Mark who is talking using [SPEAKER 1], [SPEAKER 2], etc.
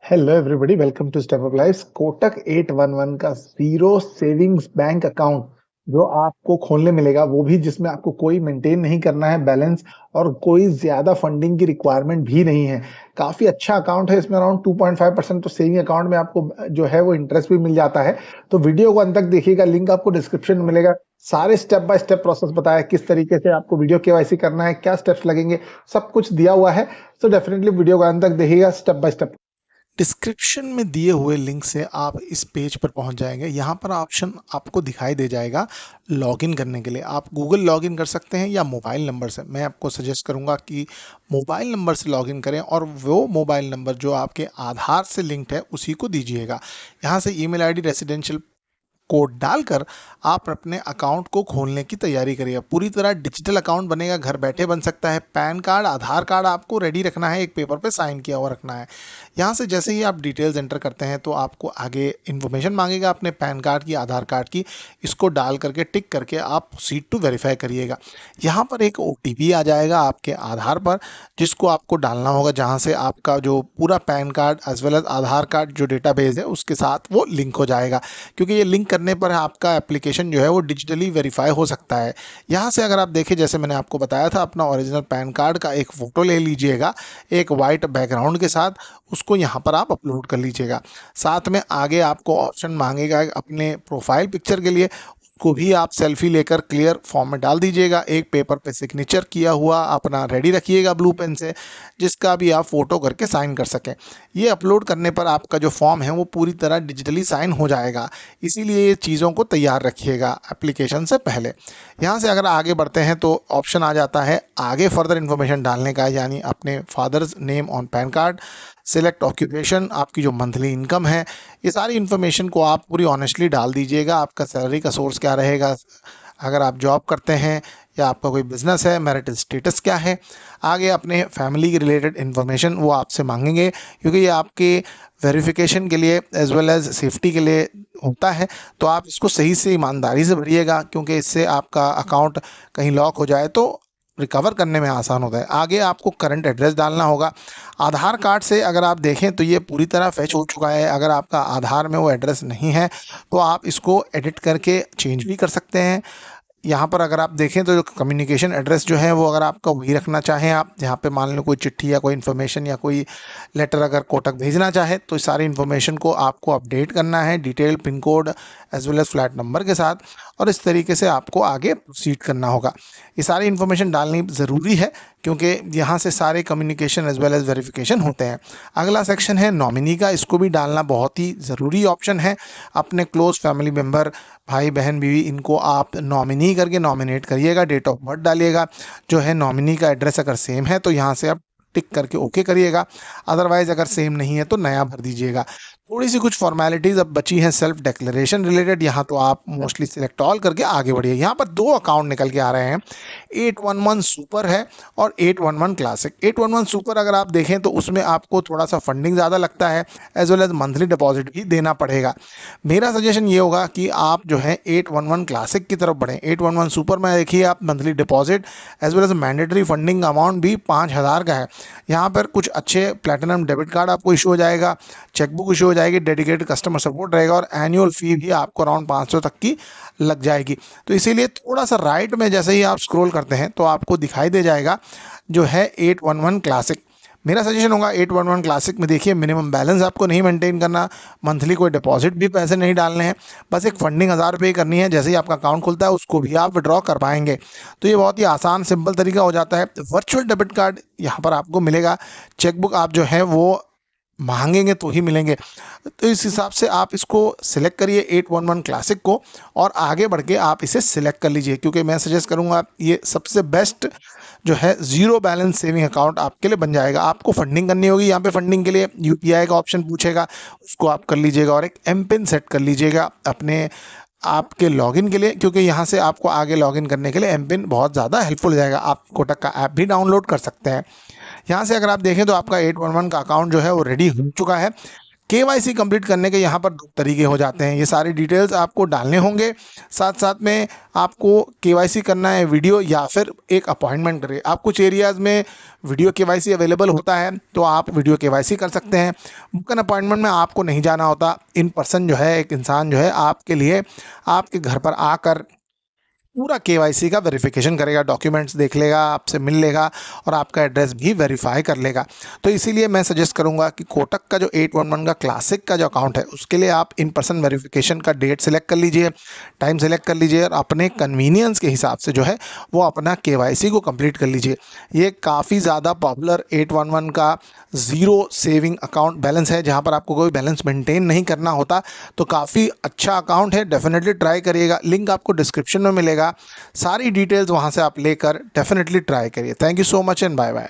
[SPEAKER 1] Hello everybody, welcome to step up life. Kotak 811 का zero savings bank account जो आपको खोलने मिलेगा, वो भी जिसमें आपको कोई मेंटेन नहीं करना है बैलेंस और कोई ज्यादा फंडिंग की रिक्वायरमेंट भी नहीं है। काफी अच्छा अकाउंट है। इसमें अराउंड 2.5% तो सेविंग अकाउंट में आपको जो है वो इंटरेस्ट भी मिल जाता है। तो वीडियो को अंत तक देखिएगा, लिंक आपको डिस्क्रिप्शन में मिलेगा। सारे स्टेप बाय स्टेप प्रोसेस बताया, किस तरीके से आपको वीडियो केवाईसी करना है, क्या स्टेप्स लगेंगे, सब कुछ दिया हुआ है। तो डेफिनेटली वीडियो को अंत तक देखिएगा स्टेप बाय स्टेप। डिस्क्रिप्शन में दिए हुए लिंक से आप इस पेज पर पहुंच जाएंगे। यहाँ पर ऑप्शन आपको दिखाई दे जाएगा लॉगिन करने के लिए। आप गूगल लॉगिन कर सकते हैं या मोबाइल नंबर से। मैं आपको सजेस्ट करूंगा कि मोबाइल नंबर से लॉगिन करें और वो मोबाइल नंबर जो आपके आधार से लिंक्ड है उसी को दीजिएगा। यहाँ से ईमेल आईडी, रेसिडेंशियल कोड डालकर आप अपने अकाउंट को खोलने की तैयारी करिए। पूरी तरह डिजिटल अकाउंट बनेगा, घर बैठे बन सकता है। पैन कार्ड, आधार कार्ड आपको रेडी रखना है, एक पेपर पे साइन किया हुआ रखना है। यहाँ से जैसे ही आप डिटेल्स एंटर करते हैं तो आपको आगे इन्फॉर्मेशन मांगेगा अपने पैन कार्ड की, आधार कार्ड की। इसको डाल करके टिक करके आप प्रोसीड टू वेरीफाई करिएगा। यहाँ पर एक ओटीपी आ जाएगा आपके आधार पर, जिसको आपको डालना होगा, जहाँ से आपका जो पूरा PAN card as well as Aadhaar card जो डेटाबेस है उसके साथ वो लिंक हो जाएगा। क्योंकि ये लिंक करने पर आपका एप्लीकेशन जो है वो डिजिटली वेरीफाई हो सकता है। यहाँ से अगर आप देखें, जैसे मैंने आपको बताया था, अपना ओरिजिनल पैन कार्ड का एक फ़ोटो ले लीजिएगा एक वाइट बैकग्राउंड के साथ, उसको यहाँ पर आप अपलोड कर लीजिएगा। साथ में आगे आपको ऑप्शन मांगेगा अपने प्रोफाइल पिक्चर के लिए, को भी आप सेल्फी लेकर क्लियर फॉर्म में डाल दीजिएगा। एक पेपर पे सिग्नेचर किया हुआ अपना रेडी रखिएगा ब्लू पेन से, जिसका भी आप फोटो करके साइन कर सकें। ये अपलोड करने पर आपका जो फॉर्म है वो पूरी तरह डिजिटली साइन हो जाएगा। इसीलिए ये चीज़ों को तैयार रखिएगा एप्लीकेशन से पहले। यहाँ से अगर आगे बढ़ते हैं तो ऑप्शन आ जाता है आगे फर्दर इन्फॉर्मेशन डालने का, यानी अपने father's name on pan card, select occupation, आपकी जो मंथली इनकम है, ये सारी इन्फॉर्मेशन को आप पूरी ऑनेस्टली डाल दीजिएगा। आपका सैलरी का सोर्स क्या रहेगा, अगर आप जॉब करते हैं या आपका कोई बिजनेस है, मैरिटल स्टेटस क्या है। आगे अपने फैमिली के रिलेटेड इन्फॉर्मेशन वो आपसे मांगेंगे, क्योंकि ये आपके वेरिफिकेशन के लिए एज वेल एज सेफ्टी के लिए होता है। तो आप इसको सही से ईमानदारी से भरिएगा, क्योंकि इससे आपका अकाउंट कहीं लॉक हो जाए तो रिकवर करने में आसान होता है। आगे आपको करंट एड्रेस डालना होगा। आधार कार्ड से अगर आप देखें तो ये पूरी तरह फैच हो चुका है। अगर आपका आधार में वो एड्रेस नहीं है तो आप इसको एडिट करके चेंज भी कर सकते हैं। यहाँ पर अगर आप देखें तो जो कम्युनिकेशन एड्रेस जो है वो अगर आपका वही रखना चाहें, आप यहाँ पे मान लो कोई चिट्ठी या कोई इन्फॉर्मेशन या कोई लेटर अगर कोटक भेजना चाहे तो इस सारी इन्फॉर्मेशन को आपको अपडेट करना है, detail pin code as well as flat number के साथ। और इस तरीके से आपको आगे प्रोसीड करना होगा। ये सारी इन्फॉर्मेशन डालनी ज़रूरी है, क्योंकि यहाँ से सारे communication as well as verification होते हैं। अगला सेक्शन है नॉमिनी का। इसको भी डालना बहुत ही ज़रूरी ऑप्शन है। अपने क्लोज फैमिली मेम्बर, भाई बहन बीवी, इनको आप नॉमिनी करके नॉमिनेट करिएगा। डेट ऑफ बर्थ डालिएगा। जो है नॉमिनी का एड्रेस अगर सेम है तो यहाँ से आप टिक करके ओके करिएगा। अदरवाइज अगर सेम नहीं है तो नया भर दीजिएगा। थोड़ी सी कुछ फॉर्मेलिटीज़ अब बची हैं सेल्फ डिक्लेरेशन रिलेटेड। यहाँ तो आप मोस्टली सिलेक्ट ऑल करके आगे बढ़िए। यहाँ पर दो अकाउंट निकल के आ रहे हैं, 811 सुपर है और 811 क्लासिक। 811 सुपर अगर आप देखें तो उसमें आपको थोड़ा सा फंडिंग ज़्यादा लगता है, as well as monthly deposit भी देना पड़ेगा। मेरा सजेशन ये होगा कि आप जो है 811 क्लासिक की तरफ बढ़ें। 811 सुपर में देखिए आप monthly deposit as well as mandatory funding amount भी 5,000 का है। यहाँ पर कुछ अच्छे प्लेटिनम डेबिट कार्ड आपको इशू हो जाएगा, चेकबुक इशू हो जाएगी, डेडिकेटेड कस्टमर सपोर्ट रहेगा और एनुअल फी भी आपको अराउंड 500 तक की लग जाएगी। तो इसीलिए थोड़ा सा राइट में जैसे ही आप स्क्रॉल करते हैं तो आपको दिखाई दे जाएगा जो है 811 क्लासिक। मेरा सजेशन होगा 811 क्लासिक में देखिए मिनिमम बैलेंस आपको नहीं मेंटेन करना, मंथली कोई डिपॉजिट भी पैसे नहीं डालने हैं, बस एक फंडिंग 1,000 रुपये करनी है। जैसे ही आपका अकाउंट खुलता है उसको भी आप विड्रॉ कर पाएंगे। तो ये बहुत ही आसान सिंपल तरीका हो जाता है। वर्चुअल डेबिट कार्ड यहाँ पर आपको मिलेगा, चेकबुक आप जो है वो मांगेंगे तो ही मिलेंगे। तो इस हिसाब से आप इसको सिलेक्ट करिए 811 क्लासिक को और आगे बढ़ के आप इसे सिलेक्ट कर लीजिए, क्योंकि मैं सजेस्ट करूंगा ये सबसे बेस्ट जो है ज़ीरो बैलेंस सेविंग अकाउंट आपके लिए बन जाएगा। आपको फंडिंग करनी होगी, यहाँ पे फंडिंग के लिए यूपीआई का ऑप्शन पूछेगा, उसको आप कर लीजिएगा और एक एम पिन सेट कर लीजिएगा अपने आपके लॉगिन के लिए, क्योंकि यहाँ से आपको आगे लॉगिन करने के लिए एम पिन बहुत ज़्यादा हेल्पफुल हो जाएगा। आप कोटक का ऐप भी डाउनलोड कर सकते हैं। यहाँ से अगर आप देखें तो आपका 811 का अकाउंट जो है वो रेडी हो चुका है।
[SPEAKER 2] केवाईसी कंप्लीट करने के यहाँ पर दो तरीके हो जाते हैं, ये सारी डिटेल्स आपको डालने होंगे, साथ साथ में आपको केवाईसी करना है वीडियो या फिर एक अपॉइंटमेंट करें। आप कुछ एरियाज़ में वीडियो केवाईसी अवेलेबल होता है तो आप वीडियो केवाईसी कर सकते हैं। बुक एन अपॉइंटमेंट में आपको नहीं जाना होता, इन पर्सन जो है एक इंसान जो है आपके लिए आपके घर पर आकर पूरा केवाईसी का वेरिफिकेशन करेगा, डॉक्यूमेंट्स देख लेगा, आपसे मिल लेगा और आपका एड्रेस भी वेरीफाई कर लेगा। तो इसीलिए मैं सजेस्ट करूंगा कि कोटक का जो 811 का क्लासिक का जो अकाउंट है उसके लिए आप इन पर्सन वेरिफिकेशन का डेट सेलेक्ट कर लीजिए, टाइम सेलेक्ट कर लीजिए और अपने कन्वीनियंस के हिसाब से जो है वो अपना केवाईसी को कंप्लीट कर लीजिए। ये काफ़ी ज़्यादा पॉपुलर 811 का ज़ीरो सेविंग अकाउंट बैलेंस है, जहाँ पर आपको कोई बैलेंस मेंटेन नहीं करना होता। तो काफ़ी अच्छा अकाउंट है, डेफिनेटली ट्राई करिएगा। लिंक आपको डिस्क्रिप्शन में मिलेगा, सारी डिटेल्स वहाँ से आप लेकर डेफिनेटली ट्राई करिए। Thank you so much and bye bye.